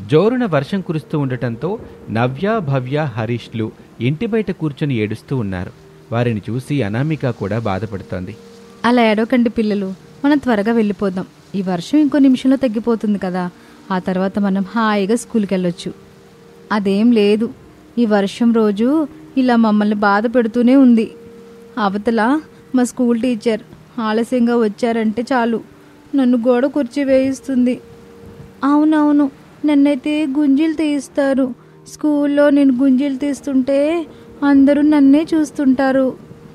జోరున వర్షం కురుస్తూ ఉండటంతో నవ్య, భవ్య, హరీష్లు ఇంటి బయట కూర్చొని ఏడుస్తూ ఉన్నారు. వారిని చూసి అనామిక కూడా బాధపడుతోంది. అలా ఏడవకండి పిల్లలు, మనం త్వరగా వెళ్ళిపోదాం. ఈ వర్షం ఇంకో నిమిషంలో తగ్గిపోతుంది కదా, ఆ తర్వాత మనం హాయిగా స్కూల్కి వెళ్ళొచ్చు. అదేం లేదు, ఈ వర్షం రోజు ఇలా మమ్మల్ని బాధ పెడుతూనే ఉంది. అవతల మా స్కూల్ టీచర్ ఆలస్యంగా వచ్చారంటే చాలు నన్ను గోడ కుర్చీ వేయిస్తుంది. అవునవును, నన్నైతే గుంజీలు తీస్తారు. స్కూల్లో నేను గుంజీలు తీస్తుంటే అందరూ నన్నే చూస్తుంటారు.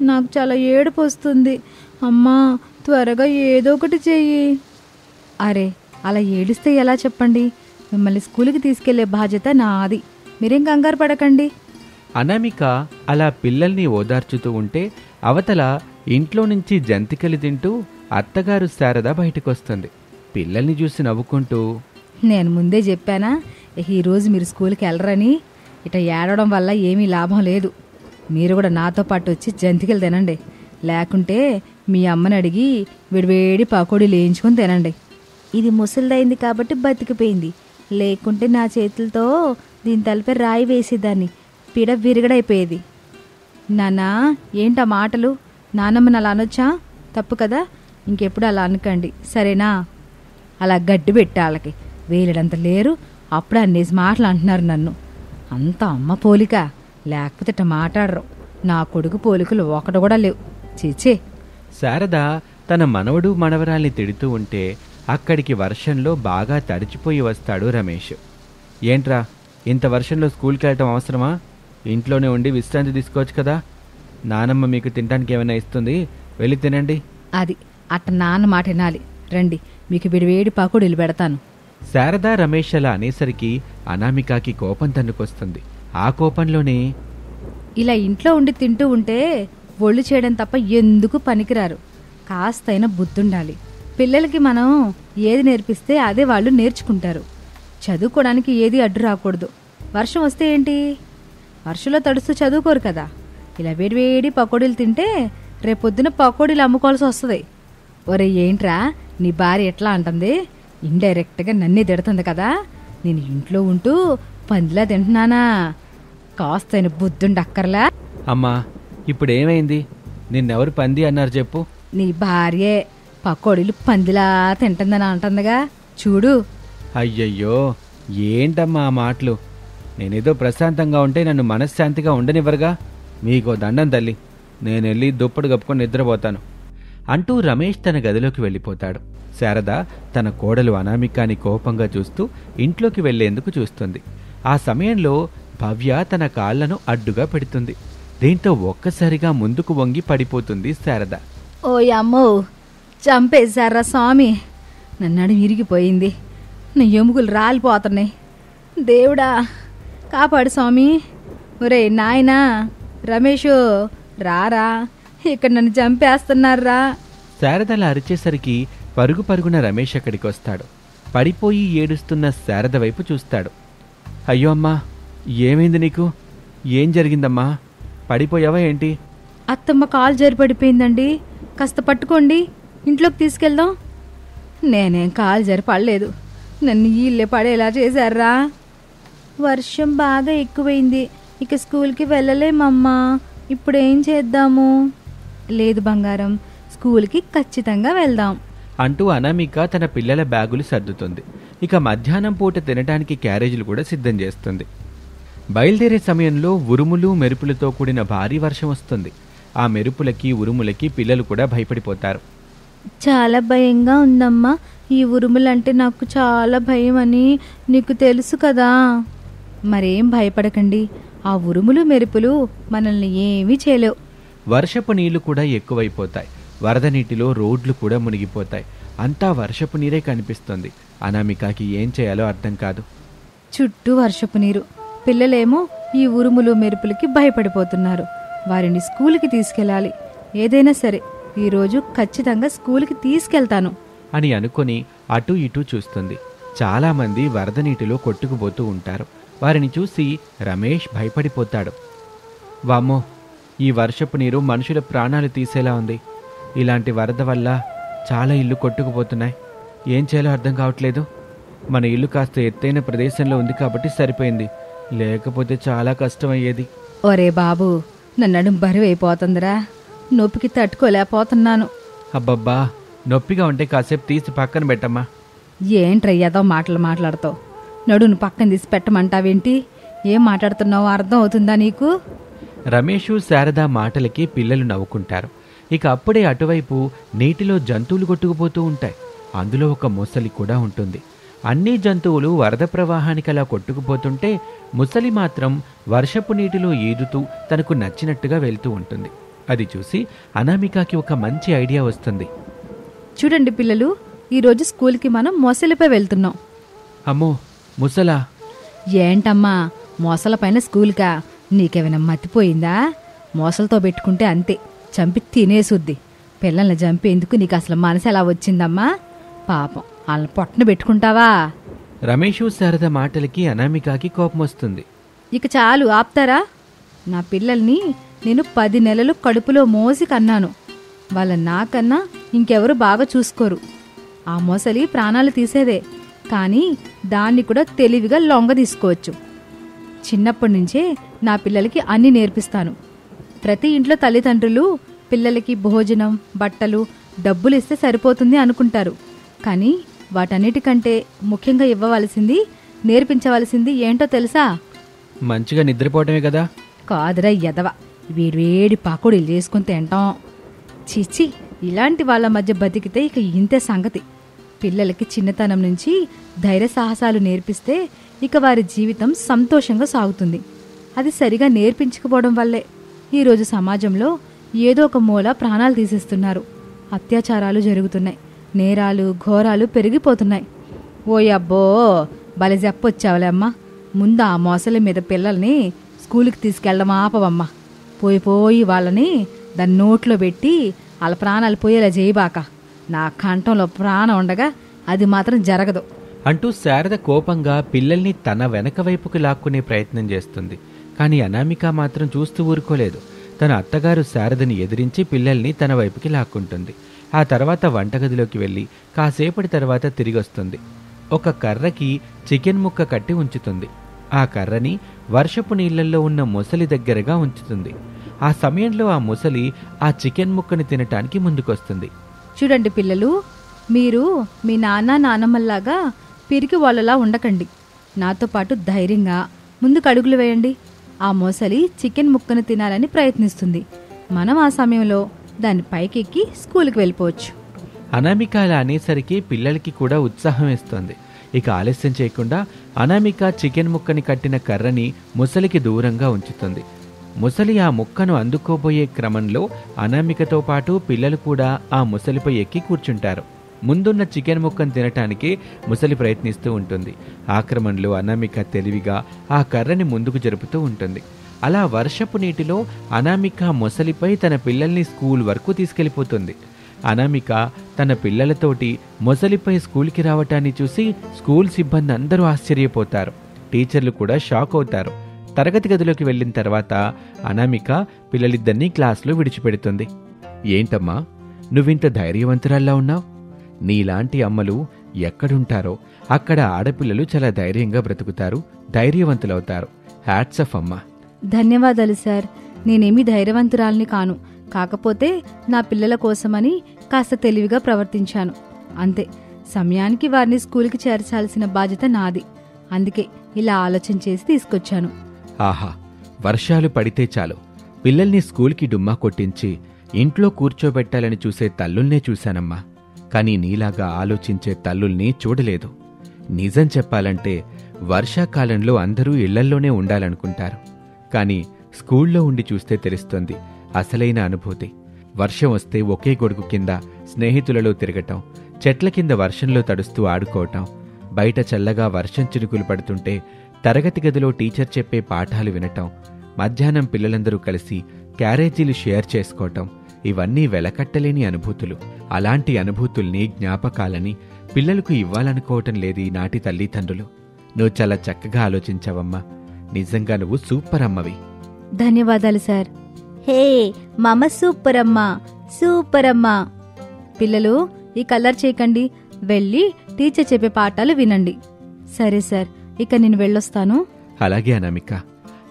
నాకు చాలా ఏడుపు వస్తుంది. అమ్మా, త్వరగా ఏదో ఒకటి చెయ్యి. అరే, అలా ఏడిస్తే ఎలా చెప్పండి? మిమ్మల్ని స్కూల్కి తీసుకెళ్లే బాధ్యత నాది. మీరేం కంగారు పడకండి. అనామిక అలా పిల్లల్ని ఓదార్చుతూ ఉంటే అవతల ఇంట్లో నుంచి జంతికలు తింటూ అత్తగారు శారద బయటకొస్తుంది. పిల్లల్ని చూసి నవ్వుకుంటూ, నేను ముందే చెప్పానా ఈరోజు మీరు స్కూల్కి వెళ్ళరని? ఇట ఏడవడం వల్ల ఏమీ లాభం లేదు. మీరు కూడా నాతో పాటు వచ్చి జంతికలు తినండి. లేకుంటే మీ అమ్మని అడిగి వేడివేడి పకోడీలు వేయించుకొని తినండి. ఇది ముసలిదైంది కాబట్టి బతికిపోయింది. లేకుంటే నా చేతులతో దీని తలపై రాయి వేసేదాన్ని, పీడ విరగడైపోయేది. నాన్నా, ఏంటా మాటలు? నానమ్మని అలా అనొచ్చా? తప్పు కదా. ఇంకెప్పుడు అలా అనకండి, సరేనా? అలా గడ్డి పెట్టి వాళ్ళకి వేలడంత లేరు, అప్పుడు అన్నేసి మాటలు అంటున్నారు నన్ను. అంత అమ్మ పోలిక, లేకపోతే ఇట్ట మాట్లాడరు. నా కొడుకు పోలికలు ఒకటి కూడా లేవు. చీచే. శారద తన మనవడు మనవరాల్ని తిడుతూ ఉంటే అక్కడికి వర్షంలో బాగా తడిచిపోయి వస్తాడు రమేష్. ఏంట్రా, ఇంత వర్షంలో స్కూల్కి వెళ్ళటం అవసరమా? ఇంట్లోనే ఉండి విశ్రాంతి తీసుకోవచ్చు కదా. నానమ్మ మీకు తినడానికి ఏమైనా ఇస్తుంది, వెళ్ళి తినండి. అది అట్ట నాన్న మాట వినాలి. రండి, మీకు విడివేడి పకోడీలు పెడతాను. శారద రమేష్ అలా అనేసరికి అనామికకి కోపం తన్నుకొస్తుంది. ఆ కోపంలోనే, ఇలా ఇంట్లో ఉండి తింటూ ఉంటే ఒళ్ళు చేయడం తప్ప ఎందుకు పనికిరారు. కాస్తైనా బుద్ధుండాలి. పిల్లలకి మనం ఏది నేర్పిస్తే అదే వాళ్ళు నేర్చుకుంటారు. చదువుకోవడానికి ఏది అడ్డు రాకూడదు. వర్షం వస్తే ఏంటి, వర్షంలో తడుస్తూ చదువుకోరు కదా. ఇలా వేడివేడి పకోడీలు తింటే రేపొద్దున పకోడీలు అమ్ముకోవాల్సి వస్తుంది. ఒరే, ఏంట్రా నీ భార్య ఎట్లా అంటుంది? ఇండైరెక్ట్గా నన్నే తిడుతుంది కదా. నేను ఇంట్లో ఉంటూ పందిలా తింటున్నానా? కాస్తైన బుద్ధుండక్కర్లా. అమ్మా, ఇప్పుడేమైంది? నిన్నెవరు పంది అన్నారు చెప్పు? నీ భార్యే పకోడీలు పందిలా తింటుందని అంటుందిగా, చూడు. అయ్యయ్యో, ఏంటమ్మా ఆ మాటలు? నేనేదో ప్రశాంతంగా ఉంటే నన్ను మనశ్శాంతిగా ఉండనివ్వరుగా. మీకో దండం తల్లి, నేనెళ్ళి దుప్పటి కప్పుకొని నిద్రపోతాను అంటూ రమేష్ తన గదిలోకి వెళ్ళిపోతాడు. శారద తన కోడలు అనామికాని కోపంగా చూస్తూ ఇంట్లోకి వెళ్లేందుకు చూస్తుంది. ఆ సమయంలో భవ్య తన కాళ్లను అడ్డుగా పెడుతుంది. దీంతో ఒక్కసారిగా ముందుకు వంగి పడిపోతుంది శారద. ఓ అమ్మో, చంపేశారా స్వామి, నన్నడు విరిగిపోయింది. నా ఎముకలు రాలిపోతున్నాయి. దేవుడా కాపాడు స్వామి. ఒరే నాయనా, రమేషు రారా, ఇక్కడ నన్ను చంపేస్తున్నారా. శారదలా అరిచేసరికి పరుగు పరుగున రమేష్ అక్కడికి వస్తాడు. పడిపోయి ఏడుస్తున్న శారద వైపు చూస్తాడు. అయ్యో అమ్మా, ఏమైంది నీకు? ఏం జరిగిందమ్మా? పడిపోయావా ఏంటి? అత్తమ్మ కాలు జారి పడిపోయిందండి, కాస్త పట్టుకోండి, ఇంట్లోకి తీసుకెళ్దాం. నేనేం కాలు జారి పడలేదు, నన్ను వీళ్ళే పడేలా చేశారా. వర్షం బాగా ఎక్కువైంది, ఇక స్కూల్కి వెళ్ళలేమమ్మా. ఇప్పుడేం చేద్దాము? లేదు బంగారం, స్కూల్కి ఖచ్చితంగా వెళ్దాం అంటూ అనామిక తన పిల్లల బ్యాగులు సర్దుతుంది. ఇక మధ్యాహ్నం పూట తినడానికి క్యారేజీలు కూడా సిద్ధం చేస్తుంది. బయలుదేరే సమయంలో ఉరుములు మెరుపులతో కూడిన భారీ వర్షం వస్తుంది. ఆ మెరుపులకి ఉరుములకి పిల్లలు కూడా భయపడిపోతారు. చాలా భయంగా ఉందమ్మా, ఈ ఉరుములంటే నాకు చాలా భయం అని నీకు తెలుసు కదా. మరేం భయపడకండి, ఆ ఉరుములు మెరుపులు మనల్ని ఏమీ చేయలేవు. వర్షపు నీళ్లు కూడా ఎక్కువైపోతాయి. వరద నీటిలో రోడ్లు కూడా మునిగిపోతాయి. అంతా వర్షపు నీరే కనిపిస్తుంది. అనామికకి ఏం చేయాలో అర్థం కాదు. చుట్టూ వర్షపు నీరు, పిల్లలేమో ఈ ఉరుములు మెరుపులకి భయపడిపోతున్నారు. వారిని స్కూల్కి తీసుకెళ్ళాలి. ఏదైనా సరే ఈరోజు ఖచ్చితంగా స్కూల్కి తీసుకెళ్తాను అని అనుకుని అటూ ఇటూ చూస్తుంది. చాలామంది వరద నీటిలో కొట్టుకుపోతూ ఉంటారు. వారిని చూసి రమేష్ భయపడిపోతాడు. వామ్మో, ఈ వర్షపు నీరు మనుషుల ప్రాణాలు తీసేలా ఉంది. ఇలాంటి వరద వల్ల చాలా ఇల్లు కొట్టుకుపోతున్నాయి. ఏం చేయాలో అర్థం కావట్లేదు. మన ఇల్లు కాస్త ఎత్తైన ప్రదేశంలో ఉంది కాబట్టి సరిపోయింది, లేకపోతే చాలా కష్టమయ్యేది. ఒరే బాబు, నన్ను బరువు అయిపోతుందిరా, నొప్పికి తట్టుకోలేకపోతున్నాను. అబ్బబ్బా, నొప్పిగా ఉంటే కాసేపు తీసి పక్కన పెట్టమ్మా. ఏంట్రయ్యాదో మాటలు మాట్లాడతావు? నడును పక్కన తీసి పెట్టమంటావేంటి? ఏం మాట్లాడుతున్నావో అర్థం అవుతుందా నీకు? రమేషు శారద మాటలకి పిల్లలు నవ్వుకుంటారు. ఇక అప్పుడే అటువైపు నీటిలో జంతువులు కొట్టుకుపోతూ ఉంటాయి. అందులో ఒక మొసలి కూడా ఉంటుంది. అన్ని జంతువులు వరద ప్రవాహానికి అలా కొట్టుకుపోతుంటే ముసలి మాత్రం వర్షపు నీటిలో ఈదుతూ తనకు నచ్చినట్టుగా వెళ్తూ ఉంటుంది. అది చూసి అనామికకి ఒక మంచి ఐడియా వస్తుంది. చూడండి పిల్లలు, ఈరోజు స్కూల్కి మనం మొసలిపై వెళ్తున్నాం. అమ్మో, ముసలా? ఏంటమ్మా మోసల పైన స్కూల్కా? నీకేమైనా మతిపోయిందా? మోసలతో పెట్టుకుంటే అంతే, చంపి తినేసుద్ది. పిల్లల్ని చంపేందుకు నీకు అసలు మనసు ఎలా వచ్చిందమ్మా? పాపం, వాళ్ళని పొట్టన పెట్టుకుంటావా? రమేషు శారద మాటలకి అనామికకి కోపం వస్తుంది. ఇక చాలు, ఆపుతారా? నా పిల్లల్ని నేను 10 నెలలు కడుపులో మోసి కన్నాను. వాళ్ళ నాకన్నా ఇంకెవరు బాగా చూసుకోరు. ఆ మొసలి ప్రాణాలు తీసేదే, కానీ దాన్ని కూడా తెలివిగా లొంగ తీసుకోవచ్చు. చిన్నప్పటి నుంచే నా పిల్లలకి అన్నీ నేర్పిస్తాను. ప్రతి ఇంట్లో తల్లిదండ్రులు పిల్లలకి భోజనం, బట్టలు, డబ్బులు ఇస్తే సరిపోతుంది అనుకుంటారు. కానీ వాటన్నిటికంటే ముఖ్యంగా ఇవ్వవలసింది, నేర్పించవలసింది ఏంటో తెలుసా? మంచిగా నిద్రపోవటమే కదా. కాదురా ఎదవ, వేడివేడి పకోడీలు చేసుకుని తింటాం. చిచి, ఇలాంటి వాళ్ళ మధ్య బతికితే ఇక ఇంతే సంగతి. పిల్లలకి చిన్నతనం నుంచి ధైర్య సాహసాలు నేర్పిస్తే ఇక వారి జీవితం సంతోషంగా సాగుతుంది. అది సరిగా నేర్పించకపోవడం వల్లే ఈరోజు సమాజంలో ఏదో ఒక మూల ప్రాణాలు తీసేస్తున్నారు. అత్యాచారాలు జరుగుతున్నాయి, నేరాలు ఘోరాలు పెరిగిపోతున్నాయి. ఓయబ్బో, భలే చెప్పొచ్చావులే అమ్మా. ముందు ఆ మోసలి మీద పిల్లల్ని స్కూల్కి తీసుకెళ్ళడం ఆపవమ్మా. పోయి వాళ్ళని దాని నోట్లో పెట్టి వాళ్ళ ప్రాణాలు పోయేలా చేయబాక. నా కంఠంలో ప్రాణం ఉండగా అది మాత్రం జరగదు అంటూ శారద కోపంగా పిల్లల్ని తన వెనక వైపుకి లాక్కునే ప్రయత్నం చేస్తుంది. కానీ అనామిక మాత్రం చూస్తూ ఊరుకోలేదు. తన అత్తగారు శారదని ఎదిరించి పిల్లల్ని తన వైపుకి లాక్కుంటుంది. ఆ తర్వాత వంటగదిలోకి వెళ్ళి కాసేపటి తర్వాత తిరిగొస్తుంది. ఒక కర్రకి చికెన్ ముక్క కట్టి ఉంచుతుంది. ఆ కర్రని వర్షపు నీళ్లలో ఉన్న మొసలి దగ్గరగా ఉంచుతుంది. ఆ సమయంలో ఆ మొసలి ఆ చికెన్ ముక్కని తినటానికి ముందుకొస్తుంది. చూడండి పిల్లలు, మీరు మీ నాన్నమ్మల్లాగా పిరికి వాళ్ళలా ఉండకండి. నాతో పాటు ధైర్యంగా ముందుకు అడుగులు వేయండి. ఆ మొసలి చికెన్ ముక్కను తినాలని ప్రయత్నిస్తుంది. మనం ఆ సమయంలో దాని పైకెక్కి స్కూల్కి వెళ్ళిపోవచ్చు. అనామిక అలా అనేసరికి పిల్లలకి కూడా ఉత్సాహం వేస్తుంది. ఇక ఆలస్యం చేయకుండా అనామిక చికెన్ ముక్కని కట్టిన కర్రని ముసలికి దూరంగా ఉంచుతుంది. ముసలి ఆ ముక్కను అందుకోబోయే క్రమంలో అనామికతో పాటు పిల్లలు కూడా ఆ ముసలిపై ఎక్కి కూర్చుంటారు. ముందున్న చికెన్ ముక్కను తినటానికి ముసలి ప్రయత్నిస్తూ ఉంటుంది. ఆ క్రమంలో అనామిక తెలివిగా ఆ కర్రని ముందుకు జరుపుతూ ఉంటుంది. అలా వర్షపు నీటిలో అనామిక మొసలిపై తన పిల్లల్ని స్కూల్ వరకు తీసుకెళ్ళిపోతుంది. అనామిక తన పిల్లలతోటి మొసలిపై స్కూల్కి రావటాన్ని చూసి స్కూల్ సిబ్బంది అందరూ ఆశ్చర్యపోతారు. టీచర్లు కూడా షాక్ అవుతారు. తరగతి గదిలోకి వెళ్ళిన తర్వాత అనామిక పిల్లలిద్దరినీ క్లాసులో విడిచిపెడుతుంది. ఏంటమ్మా, నువ్వింత ధైర్యవంతురాల్లా ఉన్నావు? నీలాంటి అమ్మలు ఎక్కడుంటారో అక్కడ ఆడపిల్లలు చాలా ధైర్యంగా బ్రతుకుతారు, ధైర్యవంతులవుతారు. హ్యాట్స్ ఆఫ్ అమ్మా. ధన్యవాదాలు సార్. నేనేమీ ధైర్యవంతురాల్ని కాను. కాకపోతే నా పిల్లల కోసమని కాస్త తెలివిగా ప్రవర్తించాను అంతే. సమయానికి వారిని స్కూల్కి చేర్చాల్సిన బాధ్యత నాది. అందుకే ఇలా ఆలోచన చేసి తీసుకొచ్చాను. ఆహా, వర్షాలు పడితే చాలు పిల్లల్ని స్కూల్కి డుమ్మా కొట్టించి ఇంట్లో కూర్చోబెట్టాలని చూసే తల్లుల్నే చూశానమ్మా. కానీ నీలాగా ఆలోచించే తల్లుల్ని చూడలేదు. నిజం చెప్పాలంటే వర్షాకాలంలో అందరూ ఇళ్లల్లోనే ఉండాలనుకుంటారు. కానీ స్కూల్లో ఉండి చూస్తే తెలుస్తుంది అసలైన అనుభూతి. వర్షం వస్తే ఒకే గొడుగు కింద స్నేహితులలో తిరగటం, చెట్ల కింద వర్షంలో తడుస్తూ ఆడుకోవటం, బయట చల్లగా వర్షం చినుకులు పడుతుంటే తరగతి గదిలో టీచర్ చెప్పే పాఠాలు వినటం, మధ్యాహ్నం పిల్లలందరూ కలిసి క్యారేజీలు షేర్ చేసుకోవటం, ఇవన్నీ వెలకట్టలేని అనుభూతులు. అలాంటి అనుభూతుల్ని, జ్ఞాపకాలని పిల్లలకు ఇవ్వాలనుకోవటం లేదు ఈనాటి తల్లిదండ్రులు. నువ్వు చాలా చక్కగా ఆలోచించావమ్మా. నిజంగా నువ్వు సూపర్ అమ్మవి. ధన్యవాదాలు సార్. హే మమ్మ సూపర్ అమ్మా, సూపర్ అమ్మా. పిల్లలు, ఈ కలర్ చేయకండి, వెళ్ళి టీచర్ చెప్పే పాఠాలు వినండి. సరే సార్, ఇక నేను వెళ్ళొస్తాను. అలాగే అనామిక.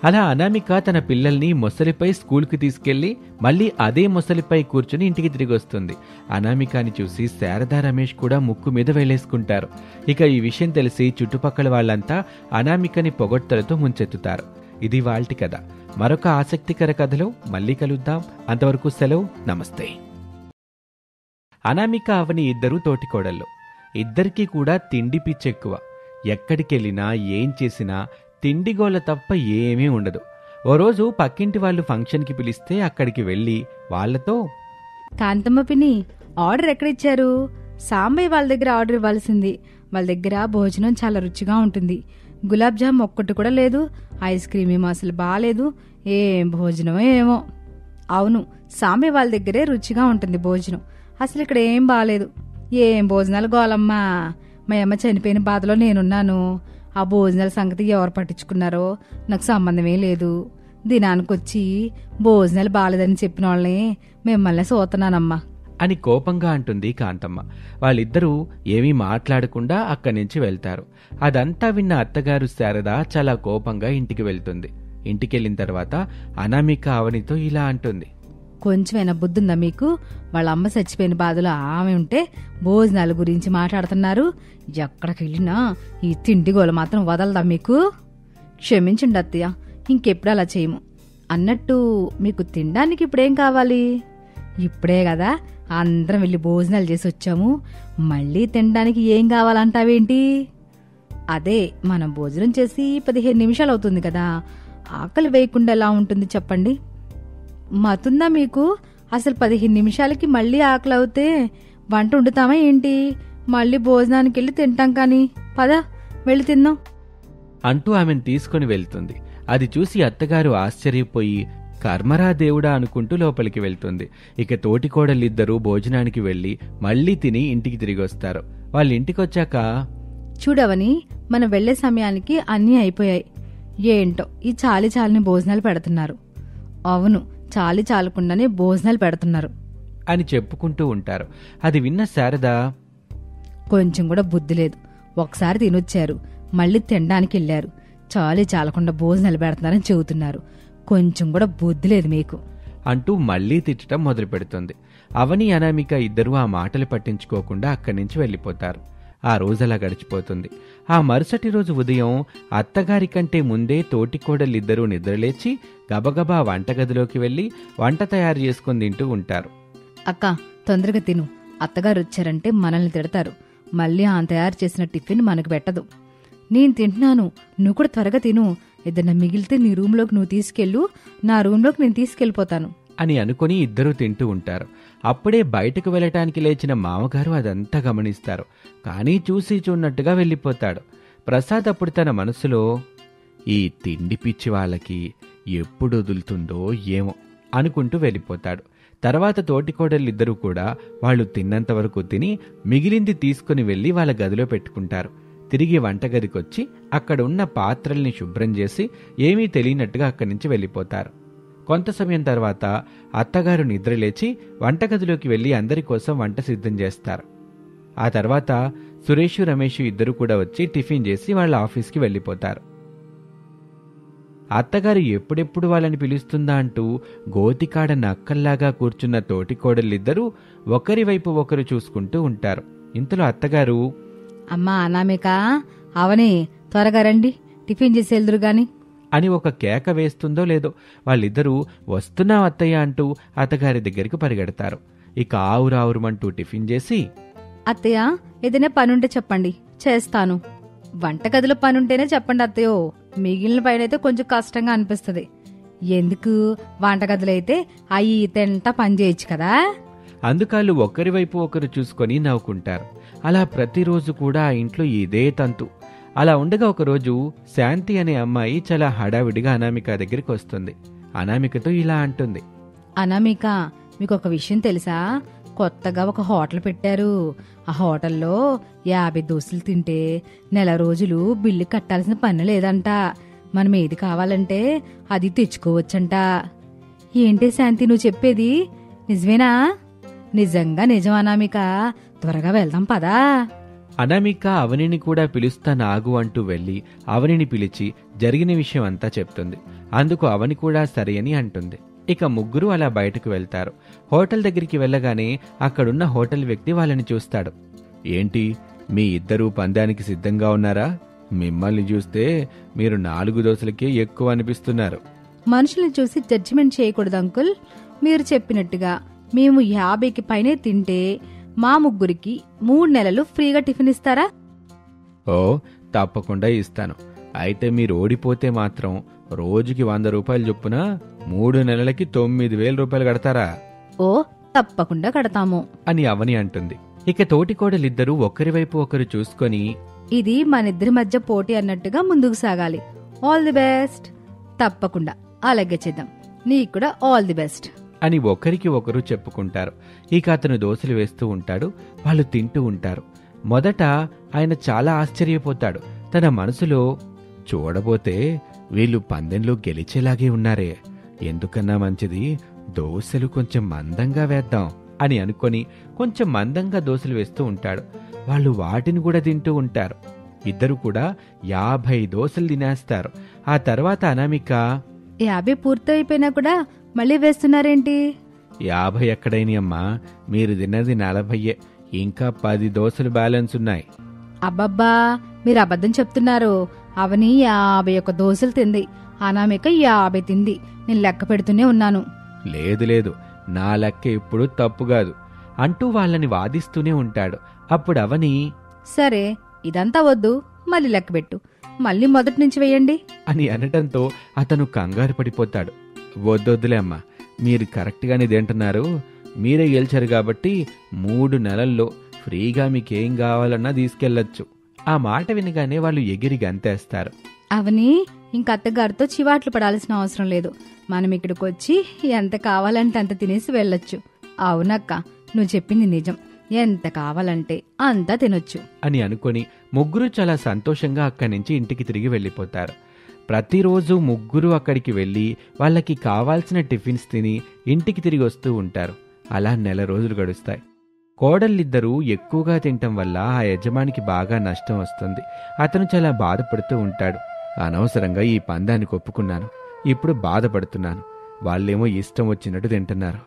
అలా అనామిక తన పిల్లల్ని మొసలిపై స్కూల్కి తీసుకెళ్లి మళ్ళీ అదే మొసలిపై కూర్చుని ఇంటికి తిరిగి వస్తుంది. అనామికాని చూసి శారదా, రమేష్ కూడా ముక్కు మీద వేలేసుకుంటారు. ఇక ఈ విషయం తెలిసి చుట్టుపక్కల వాళ్ళంతా అనామికని పొగడ్తలతో ముంచెత్తుతారు. ఇది వాల్టి కథ. మరొక ఆసక్తికర కథలో మళ్ళీ కలుద్దాం. అంతవరకు సెలవు, నమస్తే. అనామిక, అవని ఇద్దరూ తోటికోడళ్ళు. ఇద్దరికీ కూడా తిండి పిచ్చెక్కువ. ఎక్కడికెళ్ళినా ఏం చేసినా తిండిగోల తప్ప ఏమీ ఉండదు. ఓ రోజు పక్కింటి వాళ్ళు ఫంక్షన్కి పిలిస్తే అక్కడికి వెళ్ళి వాళ్లతో, కాంతమ్మ పిన్ని, ఆర్డర్ ఎక్కడిచ్చారు? సాంబయ్య వాళ్ళ దగ్గర ఆర్డర్ ఇవ్వాల్సింది. వాళ్ళ దగ్గర భోజనం చాలా రుచిగా ఉంటుంది. గులాబ్ జామ్ ఒక్కటి కూడా లేదు. ఐస్ క్రీమ్ ఏమో అసలు బాగాలేదు. ఏం భోజనమో ఏమో. అవును, సాంబయ్య వాళ్ళ దగ్గరే రుచిగా ఉంటుంది భోజనం. అసలు ఇక్కడ ఏం బాగాలేదు. ఏం భోజనాలు గోలమ్మా. మా అమ్మ చనిపోయిన బాధలో నేనున్నాను. ఆ భోజనాల సంగతి ఎవరు పట్టించుకున్నారో నాకు సంబంధమే లేదు. దినానికొచ్చి భోజనాలు బాగాలేదని చెప్పిన వాళ్ళని మిమ్మల్ని సోతున్నానమ్మా అని కోపంగా అంటుంది కాంతమ్మ. వాళ్ళిద్దరూ ఏమీ మాట్లాడకుండా అక్కడి నుంచి వెళ్తారు. అదంతా విన్న అత్తగారు శారద చాలా కోపంగా ఇంటికి వెళ్తుంది. ఇంటికెళ్ళిన తర్వాత అనామిక అవనితో ఇలా అంటుంది, కొంచెమైనా బుద్ధుందా మీకు? వాళ్ళ అమ్మ చచ్చిపోయిన బాధలో ఆమె ఉంటే భోజనాల గురించి మాట్లాడుతున్నారు. ఎక్కడికి వెళ్ళినా ఈ తిండి గోల మాత్రం వదలదా మీకు? క్షమించండి అత్తయ్య, ఇంకెప్పుడు అలా చేయము. అన్నట్టు మీకు తినడానికి ఇప్పుడేం కావాలి? ఇప్పుడే కదా అందరం వెళ్ళి భోజనాలు చేసి వచ్చాము. మళ్ళీ తినడానికి ఏం కావాలంటావేంటి? అదే, మనం భోజనం చేసి 15 నిమిషాలు అవుతుంది కదా. ఆకలి వేయకుండా ఎలా ఉంటుంది చెప్పండి? మతుందా మీకు? అసలు 15 నిమిషాలకి మళ్ళీ ఆకలి అవుతే వంట వండుతామా ఏంటి? మళ్ళీ భోజనానికి వెళ్ళి తింటాం. కానీ పద, వెళ్ళి తిందాం అంటూ ఆమెను తీసుకుని వెళ్తుంది. అది చూసి అత్తగారు ఆశ్చర్యపోయి కర్మరా దేవుడా అనుకుంటూ లోపలికి వెళ్తుంది. ఇక తోటికోడలిద్దరూ భోజనానికి వెళ్లి మళ్లీ తిని ఇంటికి తిరిగి వస్తారు. వాళ్ళ ఇంటికొచ్చాక, చూడవని, మనం వెళ్లే సమయానికి అన్నీ అయిపోయాయి. ఏంటో ఈ చాలిని భోజనాలు పెడుతున్నారు. అవును, చాలకుండానే భోజనాలు పెడుతున్నారు అని చెప్పుకుంటూ ఉంటారు. అది విన్న శారద, కొంచెం కూడా బుద్ధి లేదు. ఒకసారి తినొచ్చారు, మళ్ళీ తినడానికి వెళ్ళారు. చాలకుండా భోజనాలు పెడుతున్నారని చెబుతున్నారు. కొంచెం కూడా బుద్ధి లేదు మీకు అంటూ మళ్లీ తిట్టడం మొదలు పెడుతుంది. అవని, అనామిక ఇద్దరూ ఆ మాటలు పట్టించుకోకుండా అక్కడి నుంచి వెళ్లిపోతారు. ఆ రోజలా గడిచిపోతుంది. ఆ మరుసటి రోజు ఉదయం అత్తగారి కంటే ముందే తోటికోడలిద్దరూ నిద్రలేచి గబగబా వంటగదిలోకి వెళ్లి వంట తయారు చేసుకుని తింటూ ఉంటారు. అక్క, తొందరగా తిను. అత్తగారు వచ్చారంటే మనల్ని తిడతారు. మళ్ళీ ఆమె తయారు చేసిన టిఫిన్ మనకు పెట్టదు. నేను తింటున్నాను, నువ్వు కూడా త్వరగా తిను. ఏదన్నా మిగిలితే నీ రూంలోకి నువ్వు తీసుకెళ్ళు, నా రూంలోకి నేను తీసుకెళ్ళిపోతాను అని అనుకుని ఇద్దరూ తింటూ ఉంటారు. అప్పుడే బయటకు వెళ్లటానికి లేచిన మామగారు అదంతా గమనిస్తారు. కానీ చూసి చూన్నట్టుగా వెళ్ళిపోతాడు. ప్రసాద్ అప్పుడు తన మనసులో, ఈ తిండి పిచ్చి వాళ్ళకి ఎప్పుడు వదులుతుందో ఏమో అనుకుంటూ వెళ్ళిపోతాడు. తర్వాత తోటికోడలిద్దరూ కూడా వాళ్ళు తిన్నంతవరకు తిని మిగిలింది తీసుకుని వెళ్లి వాళ్ళ గదిలో పెట్టుకుంటారు. తిరిగి వంటగదికొచ్చి అక్కడ ఉన్న పాత్రల్ని శుభ్రం చేసి ఏమీ తెలియనట్టుగా అక్కడి నుంచి వెళ్ళిపోతారు. కొంత సమయం తర్వాత అత్తగారు నిద్రలేచి వంటగదిలోకి వెళ్లి అందరి కోసం వంట సిద్ధం చేస్తారు. ఆ తర్వాత సురేష్, రమేష్ ఇద్దరు కూడా వచ్చి టిఫిన్ చేసి వాళ్ళ ఆఫీస్కి వెళ్ళిపోతారు. అత్తగారు ఎప్పుడెప్పుడు వాళ్ళని పిలుస్తుందా అంటూ గోతికాడ నక్కల్లాగా కూర్చున్న తోటికోడలిద్దరూ ఒకరి వైపు ఒకరు చూసుకుంటూ ఉంటారు. ఇంతలో అత్తగారు, అమ్మా అనామిక, అవని, త్వరగా రండి, టిఫిన్ చేసి వెళ్దురు గాని అని ఒక కేక వేస్తుందో లేదో వాళ్ళిద్దరూ వస్తున్నాం అత్తయ్య అంటూ అత్తగారి దగ్గరికి పరిగెడతారు. ఇక ఆవురావురమంటూ టిఫిన్ చేసి, అత్తయ్య, ఏదైనా పనుంటే చెప్పండి, చేస్తాను. వంటగదిలో పనుంటేనే చెప్పండి అత్తయ్యో. మిగిలిన పైనైతే కొంచెం కష్టంగా అనిపిస్తుంది. ఎందుకు? వంటగదిలో అయితే అయ్యి తింటా పని చేయొచ్చు కదా. అందుకాళ్ళు ఒకరి వైపు ఒకరు చూసుకొని నవ్వుకుంటారు. అలా ప్రతిరోజు కూడా ఆ ఇంట్లో ఇదే తంతు. అలా ఉండగా ఒకరోజు శాంతి అనే అమ్మాయి చాలా హడావిడిగా అనామిక దగ్గరికి వస్తుంది. అనామికతో ఇలా అంటుంది, అనామిక, మీకు ఒక విషయం తెలుసా? కొత్తగా ఒక హోటల్ పెట్టారు. ఆ హోటల్లో 50 దోశలు తింటే నెల రోజులు బిల్లు కట్టాల్సిన పని లేదంట. మనం ఏది కావాలంటే అది తెచ్చుకోవచ్చంట. ఏంటి శాంతి నువ్వు చెప్పేది? నిజమేనా? నిజంగా నిజం అనామిక. త్వరగా వెళ్దాం పదా అనామిక అవనిని కూడా పిలుస్తానాగు అంటూ వెళ్ళి అవనిని పిలిచి జరిగిన విషయం అంతా చెప్తుంది. అందుకు అవని కూడా సరే అని అంటుంది. ఇక ముగ్గురు అలా బయటకు వెళ్తారు. హోటల్ దగ్గరికి వెళ్ళగానే అక్కడున్న హోటల్ వ్యక్తి వాళ్ళని చూస్తాడు. ఏంటి, మీ ఇద్దరూ పందానికి సిద్ధంగా ఉన్నారా? మిమ్మల్ని చూస్తే మీరు 4 దోశలకే ఎక్కువ అనిపిస్తున్నారు. మనుషుల్ని చూసి జడ్జిమెంట్ చేయకూడదు అంకుల్. మీరు చెప్పినట్టుగా మేము 50కి పైనే తింటే మా ముగ్గురికి 3 నెలలు ఫ్రీగా టిఫిన్ ఇస్తారా? ఓ, తప్పకుండా ఇస్తాను. అయితే మీరు ఓడిపోతే మాత్రం రోజుకి 100 రూపాయలు చొప్పున 3 నెలలకి 9,000 రూపాయలు కడతారా? ఓ, తప్పకుండా కడతాము అని అవని అంటుంది. ఇక తోటికోడలిద్దరూ ఒకరివైపు ఒకరు చూసుకొని, ఇది మనిద్దరి మధ్య పోటీ అన్నట్టుగా ముందుకు సాగాలి. All the best. తప్పకుండా అలాగే చేద్దాం. నీకు కూడా ఆల్ ది బెస్ట్ అని ఒకరికి ఒకరు చెప్పుకుంటారు. ఇక అతను దోశలు వేస్తూ ఉంటాడు. వాళ్ళు తింటూ ఉంటారు. మొదట ఆయన చాలా ఆశ్చర్యపోతాడు. తన మనసులో, చూడబోతే వీళ్ళు పందెంలో గెలిచేలాగే ఉన్నారే, ఎందుకన్నా మంచిది దోశలు కొంచెం మందంగా వేద్దాం అని అనుకొని కొంచెం మందంగా దోశలు వేస్తూ ఉంటాడు. వాళ్ళు వాటిని కూడా తింటూ ఉంటారు. ఇద్దరు కూడా 50 దోశలు తినేస్తారు. ఆ తర్వాత అనామిక, 50 పూర్తయిపోయినా కూడా మళ్ళీ వేస్తున్నారేంటి? 50 ఎక్కడైనా అమ్మా, మీరు తిన్నది 40. ఇంకా 10 దోశలు బ్యాలెన్స్ ఉన్నాయి. అబ్బబ్బా, మీరు అబద్ధం చెప్తున్నారు. అవని 51 దోశలు తింది, అనామిక 50 తింది. నేను లెక్క పెడుతూనే ఉన్నాను. లేదు, నా లెక్క ఇప్పుడు తప్పు కాదు అంటూ వాళ్ళని వాదిస్తూనే ఉంటాడు. అప్పుడు అవని, సరే, ఇదంతా వద్దు, మళ్ళీ లెక్క పెట్టు, మళ్ళీ మొదటి నుంచి వేయండి అని అనటంతో అతను కంగారు పడిపోతాడు. వద్దొద్దులే అమ్మా, మీరు కరెక్ట్గానే తింటున్నారు. మీరే గెలిచారు కాబట్టి 3 నెలల్లో ఫ్రీగా మీకేం కావాలన్నా తీసుకెళ్లొచ్చు. ఆ మాట వినగానే వాళ్ళు ఎగిరి గంతేస్తారు. అవని, ఇంక అత్తగారితో చివాట్లు పడాల్సిన అవసరం లేదు. మనం ఇక్కడికి వచ్చి ఎంత కావాలంటే అంత తినేసి వెళ్ళొచ్చు. అవునక్క, నువ్వు చెప్పింది నిజం. ఎంత కావాలంటే అంతా తినొచ్చు అని అనుకొని ముగ్గురు చాలా సంతోషంగా అక్కడి నుంచి ఇంటికి తిరిగి వెళ్ళిపోతారు. ప్రతిరోజు ముగ్గురు అక్కడికి వెళ్ళి వాళ్ళకి కావాల్సిన టిఫిన్స్ తిని ఇంటికి తిరిగి వస్తూ ఉంటారు. అలా 1 నెల రోజులు గడుస్తాయి. కోడళ్ళిద్దరూ ఎక్కువగా తినటం వల్ల ఆ యజమానికి బాగా నష్టం వస్తుంది. అతను చాలా బాధపడుతూ ఉంటాడు. అనవసరంగా ఈ పందానికి ఒప్పుకున్నాను, ఇప్పుడు బాధపడుతున్నాను. వాళ్ళేమో ఇష్టం వచ్చినట్టు తింటున్నారు.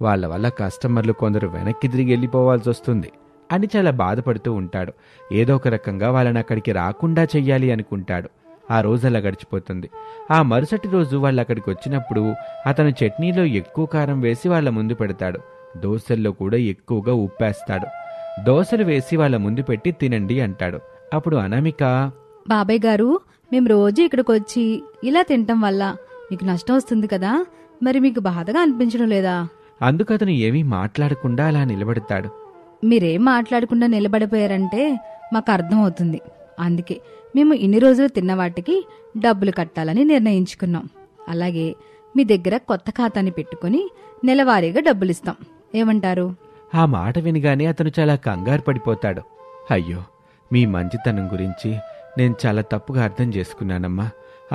వాళ్ళ వల్ల కస్టమర్లు కొందరు వెనక్కి తిరిగి వెళ్ళిపోవాల్సి వస్తుంది అని చాలా బాధపడుతూ ఉంటాడు. ఏదో ఒక రకంగా వాళ్ళని అక్కడికి రాకుండా చెయ్యాలి అనుకుంటాడు. ఆ రోజు అలా గడిచిపోతుంది. ఆ మరుసటి రోజు వాళ్ళు అక్కడికి వచ్చినప్పుడు అతను చట్నీలో ఎక్కువ కారం వేసి వాళ్ళ ముందు పెడతాడు. దోశల్లో కూడా ఎక్కువగా ఉప్పేస్తాడు. దోశలు వేసి వాళ్ళ ముందు పెట్టి తినండి అంటాడు. అప్పుడు అనామిక, బాబాయ్ గారు, మేము రోజు ఇక్కడికి వచ్చి ఇలా తినటం వల్ల మీకు నష్టం వస్తుంది కదా, మరి మీకు బాధగా అనిపించడం లేదా? అందుకతను ఏమీ మాట్లాడకుండా అలా నిలబడతాడు. మీరేం మాట్లాడకుండా నిలబడిపోయారంటే మాకు అర్థం అవుతుంది. అందుకే మేము ఇన్ని రోజులు తిన్న వాటికి డబ్బులు కట్టాలని నిర్ణయించుకున్నాం. అలాగే మీ దగ్గర కొత్త ఖాతాని పెట్టుకుని నెలవారీగా డబ్బులిస్తాం. ఏమంటారు? ఆ మాట వినగానే అతను చాలా కంగారు పడిపోతాడు. అయ్యో, మీ మంచితనం గురించి నేను చాలా తప్పుగా అర్థం చేసుకున్నానమ్మా.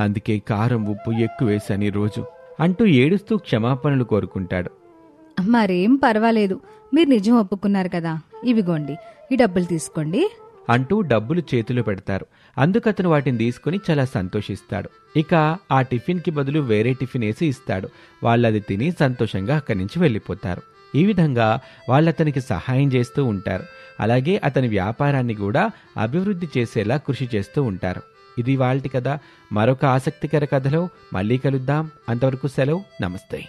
అందుకే కారం ఉప్పు ఎక్కువ వేశాను ఈ రోజు అంటూ ఏడుస్తూ క్షమాపణలు కోరుకుంటాడు. మరేం పర్వాలేదు, మీరు నిజం ఒప్పుకున్నారు కదా, ఇవిగోండి ఈ డబ్బులు తీసుకోండి అంటూ డబ్బులు చేతిలో పెడతారు. అందుకతను వాటిని తీసుకుని చాలా సంతోషిస్తాడు. ఇక ఆ టిఫిన్కి బదులు వేరే టిఫిన్ వేసి ఇస్తాడు. వాళ్ళది తిని సంతోషంగా అక్కడి నుంచి వెళ్ళిపోతారు. ఈ విధంగా వాళ్ళతనికి సహాయం చేస్తూ ఉంటారు. అలాగే అతని వ్యాపారాన్ని కూడా అభివృద్ధి చేసేలా కృషి చేస్తూ ఉంటారు. ఇది వాళ్ళ కథ. మరొక ఆసక్తికర కథలో మళ్ళీ కలుద్దాం. అంతవరకు సెలవు. నమస్తే.